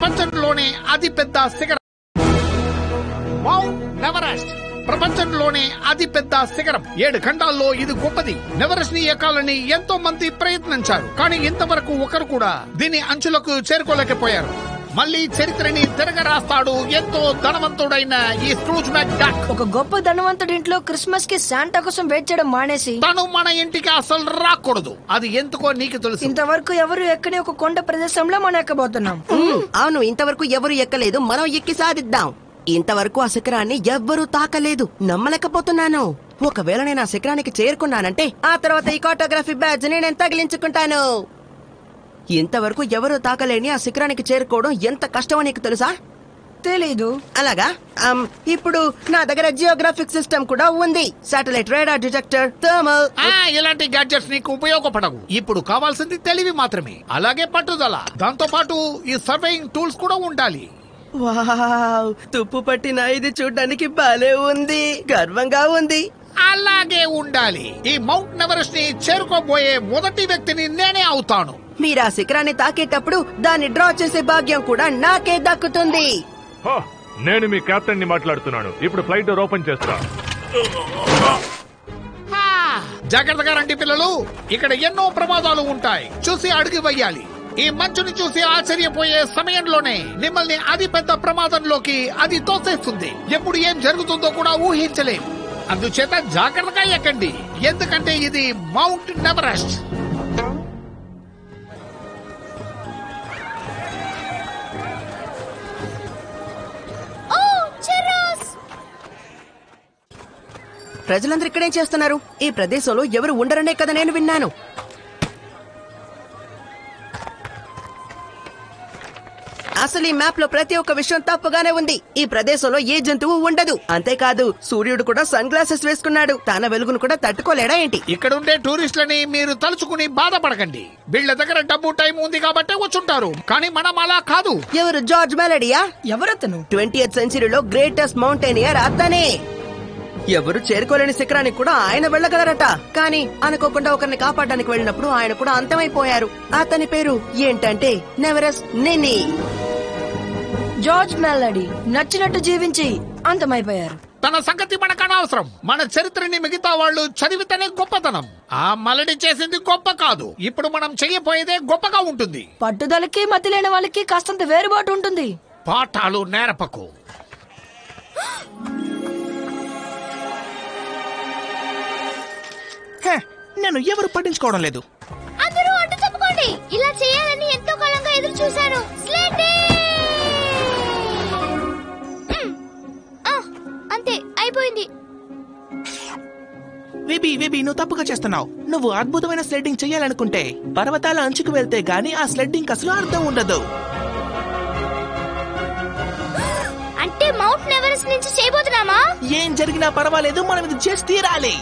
ప్రపంచంలోనే అతిపెద్ద శిఖరం మౌంట్ ఎవరెస్ట్. ప్రపంచంలోనే అతిపెద్ద శిఖరం. 7 ఖండాల్లో ఇది గొప్పది. ఎవరెస్ట్ ని ఎక్కాలని ఎంతో మంది ప్రయత్నించారు, కానీ ఇంతవరకు ఒకరు కూడా దీని అంచులకు చేరుకోలేకపోయారు. మళ్ళీ చరిత్రని తిరగరాస్తాడు ఎంతో ధనవంతుడైన ఈ స్క్రూజ్ మ్యాక్డక్. ఒక గొప్ప ధనవంతుడి ఇంట్లో క్రిస్మస్ కి శాంటా కోసం వెయిట్ చేయడం మానేసి తను మన ఇంటికి అసలు రాకూడదు. అది ఎందుకో నీకు తెలుసు. ఇంతవరకు ఎవరు ఎక్కని ఒక కొండ ప్రదేశంలో మనం ఎక్కబోతున్నాం. అవును, ఇంతవరకు ఎవరు ఎక్కలేదు, మనం ఎక్కి సాధిద్దాం. ఇంతవరకు ఆ శిఖరాన్ని ఎవ్వరూ తాకలేదు. నమ్మలేకపోతున్నాను. ఒకవేళ నేను ఆ శిఖరానికి చేరుకున్నానంటే ఆ తర్వాత ఈ కార్టోగ్రఫీ బ్యాడ్జ్ నేను తగిలించుకుంటాను. ఇంతవరకు ఎవరూ తాకలేని ఆ శిఖరానికి చేరుకోవడం ఎంత కష్టమో నీకు తెలుసా? తెలీదు. అలాగా? ఇప్పుడు నా దగ్గర జియోగ్రాఫిక్ సిస్టమ్ కూడా ఉంది. Satellite radar detector, thermal. ఇలాంటి గ్యాడ్జెట్స్ నీకు ఉపయోగపడవు. ఇప్పుడు కావాల్సింది తెలివి మాత్రమే, అలాగే పట్టుదల. దాంతో పాటు ఈ సర్వేయింగ్ టూల్స్ కూడా ఉండాలి. వావ్, తుప్పు పట్టిన ఇది చూడ్డానికి భలే ఉంది, గర్వంగా ఉంది. అలాగే ఉండాలి. ఈ మౌంట్ ఎవరెస్ట్ ని చేరుకోబోయే మొదటి వ్యక్తిని నేనే అవుతాను. మీరు ఆ శిఖరాన్ని తాకేటప్పుడు దాన్ని డ్రా చేసే భాగ్యం కూడా నాకే దక్కుతుంది. నేను మీ కెప్టెన్ ని మాట్లాడుతున్నాను. ఇప్పుడు ఫ్లైట్ డోర్ ఓపెన్ చేస్తా. జాగ్రత్తగా రండి పిల్లలు, ఇక్కడ ఎన్నో ప్రమాదాలు ఉంటాయి. చూసి అడుగు వేయాలి. ఈ మంచుని చూసి ఆశ్చర్యపోయే సమయంలోనే మిమ్మల్ని అది పెద్ద ప్రమాదంలోకి అది తోసేస్తుంది. ఎప్పుడు ఏం జరుగుతుందో కూడా ఊహించలేం. అందుచేత జాగ్రత్తగా ఎక్కండి, ఎందుకంటే ఇది మౌంట్ ఎవరెస్ట్. ప్రజలందరూ ఇక్కడేం చేస్తున్నారు? ఈ ప్రదేశంలో ఎవరు ఉండరనే కదా నేను విన్నాను. అసలు ఈ మ్యాప్ లో ప్రతి ఒక్క విషయం తప్పుగానే ఉంది. ఈ ప్రదేశంలో ఏ జంతువు ఉండదు. అంతేకాదు, సూర్యుడు కూడా సన్ గ్లాసెస్ వేసుకున్నాడు. తన వెలుగును కూడా తట్టుకోలేడా ఏంటి? ఇక్కడుండే టూరిస్టులని మీరు తలుచుకుని బాధపడకండి. వీళ్ళ దగ్గర డబ్బు టైం ఉంది కాబట్టి వచ్చుంటారు, కానీ మనం అలా కాదు. ఎవరు? జార్జ్ మెలడియా? ఎవరతను? 20th సెంచరీలో గ్రేటెస్ట్ మౌంటైనియర్ అతనే. ఎవరు చేరుకోలేని శిఖరానికి కూడా ఆయన వెళ్ళగలరట. కానీ అనుకోకుండా ఒకరిని కాపాడడానికి వెళ్ళినప్పుడు ఆయన కూడా అంతమైపోయారు. అతని పేరు ఏంటంటే నెవరెస్ట్ నిని. జార్జ్ మెలడీ నచ్చినట్టు జీవించి అంతమైపోయారు. తన సంగతి మనకు అనవసరం. మన చరిత్రని మిగతా వాళ్ళు చదివితేనే గొప్పతనం. ఆ మలడి చేసింది గొప్ప కాదు. ఇప్పుడు మనం చెయ్యబోయేదే గొప్పగా ఉంటుంది. పట్టుదలకి మతి లేని వాళ్ళకి కాస్తంత వేరుబాటు ఉంటుంది. పాఠాలు నేర్పకు. నేను ఎవరు పట్టించుకోవడం లేదు. అందరూ అడ్డు తప్పుకోండి. ఇలా చేయాలని ఎంతో కాలంగా ఎదురు చూశాను. అంతే, అయిపోయింది. వేబీ, నువ్వు తప్పుగా చేస్తున్నావు. నువ్వు అద్భుతమైన స్లెడ్డింగ్ చేయాలనుకుంటే పర్వతాల అంచుకు వెళ్తే గానీ ఆ స్లెడ్డింగ్ అసలు అర్థం ఉండదు. అంటే మౌంట్ ఎవరెస్ట్ నుంచి చేయబోతున్నామా? ఏం జరిగినా పర్వాలేదు, మనం ఇది చేసి తీరాలి.